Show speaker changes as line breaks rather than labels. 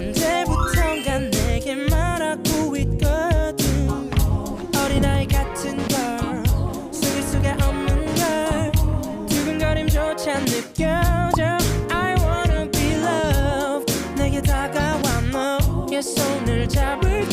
언제부턴가 내게 말하고 있거든. 어린아이 같은 걸 숨길 수가 없는 걸 두근거림조차 느껴져. I wanna be loved. 내게 다가와 너의 손을 잡을게.